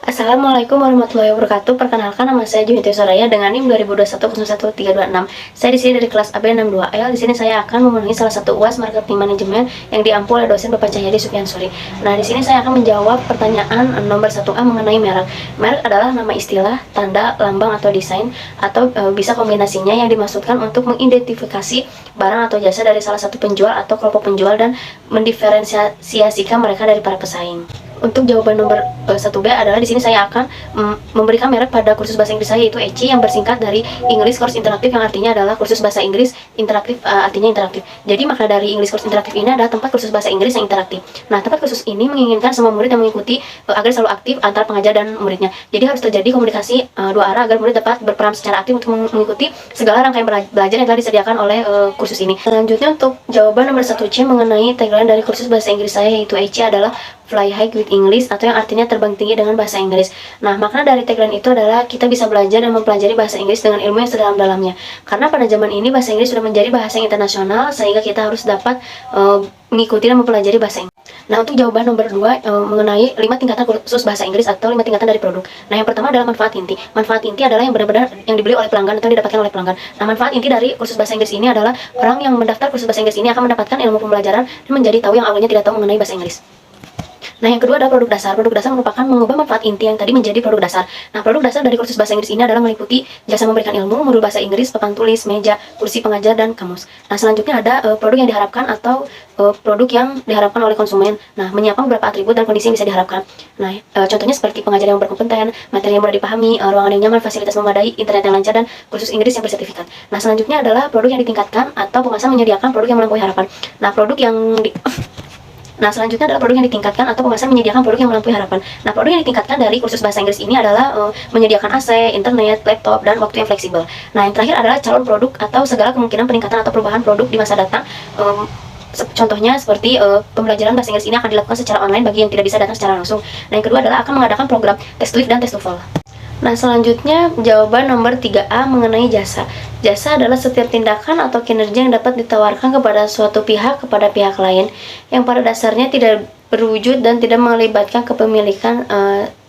Assalamualaikum warahmatullahi wabarakatuh. Perkenalkan, nama saya Junita Soraya dengan NIM 2021011326. Saya di sini dari kelas AB62L. Di sini saya akan memenuhi salah satu UAS marketing manajemen yang diampu oleh dosen Bapak Cahyadi Sufyansuri. Nah, di sini saya akan menjawab pertanyaan nomor 1A mengenai merek. Merek adalah nama istilah, tanda, lambang atau desain atau bisa kombinasinya yang dimaksudkan untuk mengidentifikasi barang atau jasa dari salah satu penjual atau kelompok penjual dan mendiferensiasikan mereka dari para pesaing. Untuk jawaban nomor 1B adalah di sini saya akan memberikan merek pada kursus bahasa Inggris saya, yaitu ECI, yang bersingkat dari English Course Interaktif, yang artinya adalah kursus bahasa Inggris interaktif, artinya interaktif. Jadi makna dari English Course Interaktif ini adalah tempat kursus bahasa Inggris yang interaktif. Nah, tempat kursus ini menginginkan semua murid yang mengikuti agar selalu aktif antara pengajar dan muridnya. Jadi harus terjadi komunikasi dua arah agar murid dapat berperan secara aktif untuk mengikuti segala rangkaian belajar yang telah disediakan oleh kursus ini. Selanjutnya untuk jawaban nomor 1C mengenai tagline dari kursus bahasa Inggris saya, yaitu ECI, adalah Fly High with English, atau yang artinya terbang tinggi dengan bahasa Inggris. Nah, makna dari tagline itu adalah kita bisa belajar dan mempelajari bahasa Inggris dengan ilmu yang sedalam-dalamnya. Karena pada zaman ini bahasa Inggris sudah menjadi bahasa yang internasional, sehingga kita harus dapat mengikuti dan mempelajari bahasa Inggris. Nah, untuk jawaban nomor 2 mengenai 5 tingkatan kursus bahasa Inggris atau 5 tingkatan dari produk. Nah, yang pertama adalah manfaat inti. Manfaat inti adalah yang benar-benar yang dibeli oleh pelanggan atau didapatkan oleh pelanggan. Nah, manfaat inti dari kursus bahasa Inggris ini adalah orang yang mendaftar kursus bahasa Inggris ini akan mendapatkan ilmu pembelajaran dan menjadi tahu yang awalnya tidak tahu mengenai bahasa Inggris. Nah, yang kedua adalah produk dasar. Produk dasar merupakan mengubah manfaat inti yang tadi menjadi produk dasar. Nah, produk dasar dari kursus bahasa Inggris ini adalah meliputi jasa memberikan ilmu, modul bahasa Inggris, papan tulis, meja, kursi pengajar, dan kamus. Nah, selanjutnya ada produk yang diharapkan atau produk yang diharapkan oleh konsumen. Nah, menyiapkan beberapa atribut dan kondisi yang bisa diharapkan. Nah, contohnya seperti pengajar yang berkompeten, materi yang mudah dipahami, ruangan yang nyaman, fasilitas memadai, internet yang lancar, dan kursus Inggris yang bersertifikat. Nah, selanjutnya adalah produk yang ditingkatkan atau pemasaran menyediakan produk yang melampaui harapan. Nah, selanjutnya adalah produk yang ditingkatkan atau pemasaran menyediakan produk yang melampaui harapan. Nah, produk yang ditingkatkan dari kursus bahasa Inggris ini adalah menyediakan AC, internet, laptop, dan waktu yang fleksibel. Nah, yang terakhir adalah calon produk atau segala kemungkinan peningkatan atau perubahan produk di masa datang. Contohnya seperti pembelajaran bahasa Inggris ini akan dilakukan secara online bagi yang tidak bisa datang secara langsung. Nah, yang kedua adalah akan mengadakan program tes TOEIC dan tes TOEFL. Nah, selanjutnya jawaban nomor 3A mengenai jasa. Jasa adalah setiap tindakan atau kinerja yang dapat ditawarkan kepada suatu pihak kepada pihak lain yang pada dasarnya tidak berwujud dan tidak melibatkan kepemilikan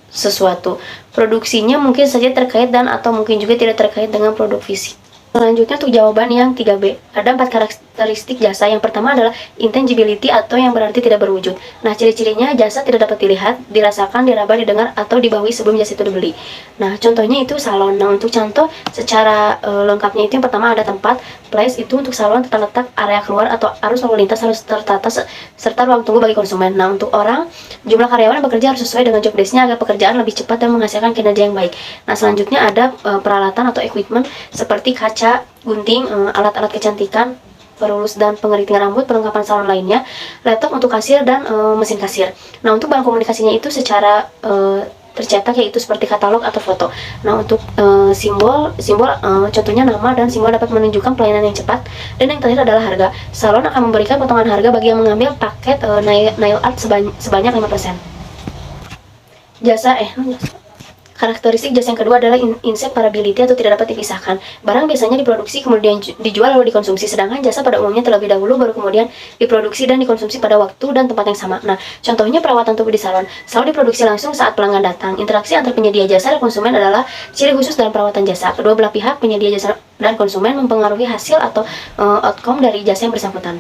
sesuatu. Produksinya mungkin saja terkait dan atau mungkin juga tidak terkait dengan produk fisik. Selanjutnya untuk jawaban yang 3B, ada 4 karakteristik jasa. Yang pertama adalah intangibility atau yang berarti tidak berwujud. Nah, ciri-cirinya jasa tidak dapat dilihat, dirasakan, diraba, didengar, atau dibawahi sebelum jasa itu dibeli. Nah, contohnya itu salon. Nah, untuk contoh secara lengkapnya itu yang pertama ada tempat, place itu untuk salon, terletak, area keluar atau arus lalu lintas harus tertata serta ruang tunggu bagi konsumen. Nah, untuk orang, jumlah karyawan yang bekerja harus sesuai dengan job desk-nya agar pekerjaan lebih cepat dan menghasilkan kinerja yang baik. Nah, selanjutnya ada peralatan atau equipment seperti kaca, gunting, alat-alat kecantikan, perulus dan pengeriting rambut, perlengkapan salon lainnya, laptop untuk kasir dan mesin kasir. Nah, untuk bahan komunikasinya itu secara tercetak yaitu seperti katalog atau foto. Nah, untuk simbol contohnya nama dan simbol dapat menunjukkan pelayanan yang cepat. Dan yang terakhir adalah harga. Salon akan memberikan potongan harga bagi yang mengambil paket nail art sebanyak 5%. Karakteristik jasa yang kedua adalah inseparability atau tidak dapat dipisahkan. Barang biasanya diproduksi kemudian dijual lalu dikonsumsi, sedangkan jasa pada umumnya terlebih dahulu baru kemudian diproduksi dan dikonsumsi pada waktu dan tempat yang sama. Nah, contohnya perawatan tubuh di salon. Salon diproduksi langsung saat pelanggan datang. Interaksi antar penyedia jasa dan konsumen adalah ciri khusus dalam perawatan jasa. Kedua belah pihak, penyedia jasa dan konsumen, mempengaruhi hasil atau outcome dari jasa yang bersangkutan.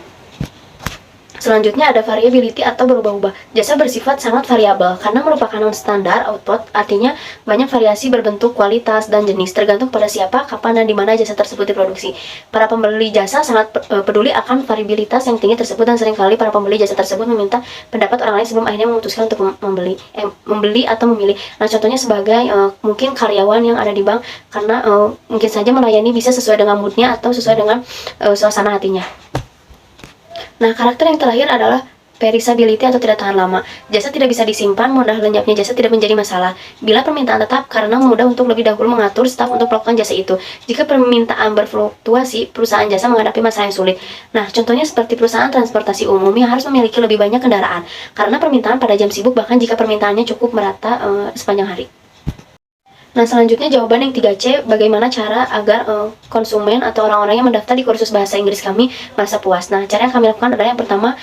Selanjutnya ada variability atau berubah-ubah. Jasa bersifat sangat variabel karena merupakan non-standar output, artinya banyak variasi berbentuk, kualitas, dan jenis tergantung pada siapa, kapan, dan di mana jasa tersebut diproduksi. Para pembeli jasa sangat peduli akan variabilitas yang tinggi tersebut dan seringkali para pembeli jasa tersebut meminta pendapat orang lain sebelum akhirnya memutuskan untuk membeli atau memilih. Nah, contohnya sebagai mungkin karyawan yang ada di bank karena mungkin saja melayani bisa sesuai dengan moodnya atau sesuai dengan suasana hatinya. Nah, karakter yang terakhir adalah perisability atau tidak tahan lama. Jasa tidak bisa disimpan, mudah lenyapnya jasa tidak menjadi masalah bila permintaan tetap karena mudah untuk lebih dahulu mengatur staf untuk melakukan jasa itu. Jika permintaan berfluktuasi, perusahaan jasa menghadapi masalah yang sulit. Nah, contohnya seperti perusahaan transportasi umum yang harus memiliki lebih banyak kendaraan karena permintaan pada jam sibuk, bahkan jika permintaannya cukup merata sepanjang hari. Nah, selanjutnya jawaban yang 3C, bagaimana cara agar konsumen atau orang-orang yang mendaftar di kursus bahasa Inggris kami merasa puas. Nah, cara yang kami lakukan adalah yang pertama,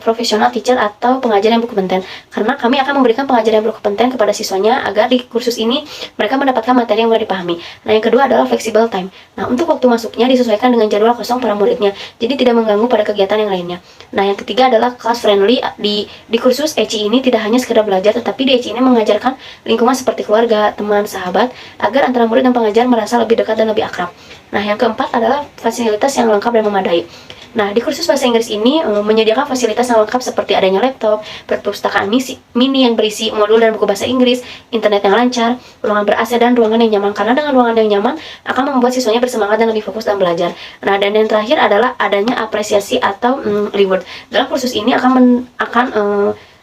profesional teacher atau pengajar yang berkompeten, karena kami akan memberikan pengajar yang berkompeten kepada siswanya agar di kursus ini mereka mendapatkan materi yang mudah dipahami. Nah, yang kedua adalah flexible time. Nah, untuk waktu masuknya disesuaikan dengan jadwal kosong para muridnya, jadi tidak mengganggu pada kegiatan yang lainnya. Nah, yang ketiga adalah class friendly. Di kursus ECI ini tidak hanya sekedar belajar, tetapi di ECI ini mengajarkan lingkungan seperti keluarga, teman, sahabat, agar antara murid dan pengajar merasa lebih dekat dan lebih akrab. Nah, yang keempat adalah fasilitas yang lengkap dan memadai. Nah, di kursus bahasa Inggris ini menyediakan fasilitas yang lengkap seperti adanya laptop, perpustakaan mini yang berisi modul dan buku bahasa Inggris, internet yang lancar, ruangan ber-AC, dan ruangan yang nyaman. Karena dengan ruangan yang nyaman akan membuat siswanya bersemangat dan lebih fokus dalam belajar. Nah, dan yang terakhir adalah adanya apresiasi atau reward. Dalam kursus ini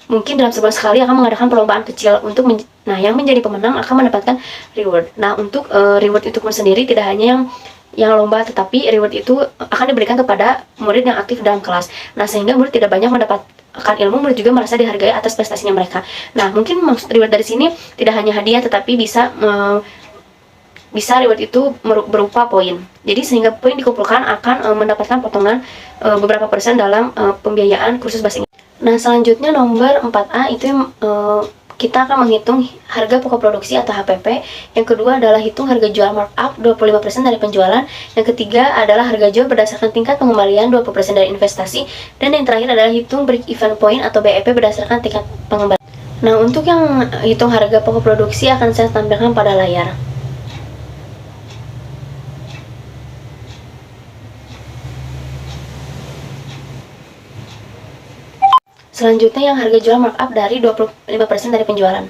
mungkin dalam sebulan sekali akan mengadakan perlombaan kecil untuk yang menjadi pemenang akan mendapatkan reward. Nah, untuk reward itu pun sendiri tidak hanya yang lomba, tetapi reward itu akan diberikan kepada murid yang aktif dalam kelas. Nah, sehingga murid tidak banyak mendapatkan ilmu, murid juga merasa dihargai atas prestasinya mereka. Nah, mungkin maksud reward dari sini tidak hanya hadiah, tetapi bisa reward itu berupa poin. Jadi sehingga poin dikumpulkan akan mendapatkan potongan beberapa persen dalam pembiayaan kursus bahasa Inggris. Nah, selanjutnya nomor 4A itu kita akan menghitung harga pokok produksi atau HPP. Yang kedua adalah hitung harga jual markup 25% dari penjualan. Yang ketiga adalah harga jual berdasarkan tingkat pengembalian 20% dari investasi. Dan yang terakhir adalah hitung break even point atau BEP berdasarkan tingkat pengembalian. Nah, untuk yang hitung harga pokok produksi akan saya tampilkan pada layar. Selanjutnya yang harga jual markup dari 25% dari penjualan.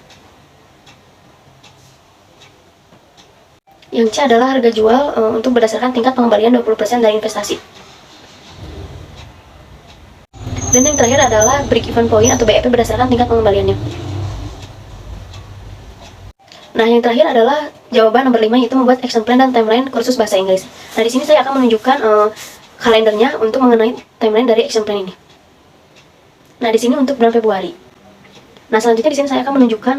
Yang C adalah harga jual untuk berdasarkan tingkat pengembalian 20% dari investasi. Dan yang terakhir adalah break even point atau BEP berdasarkan tingkat pengembaliannya. Nah, yang terakhir adalah jawaban nomor 5, yaitu membuat action plan dan timeline kursus bahasa Inggris. Nah, di sini saya akan menunjukkan kalendernya untuk mengenai timeline dari action plan ini. Nah, di sini untuk bulan Februari. Nah, selanjutnya di sini saya akan menunjukkan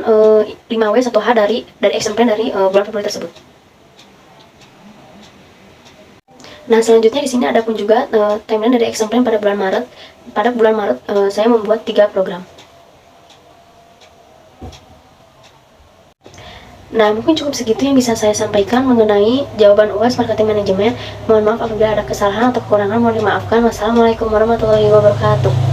5W 1H dari action plan dari bulan Februari tersebut. Nah, selanjutnya di sini ada pun juga timeline dari action plan pada bulan Maret. Pada bulan Maret saya membuat 3 program. Nah, mungkin cukup segitu yang bisa saya sampaikan mengenai jawaban UAS Marketing Manajemen. Mohon maaf apabila ada kesalahan atau kekurangan, mohon dimaafkan. Wassalamualaikum warahmatullahi wabarakatuh.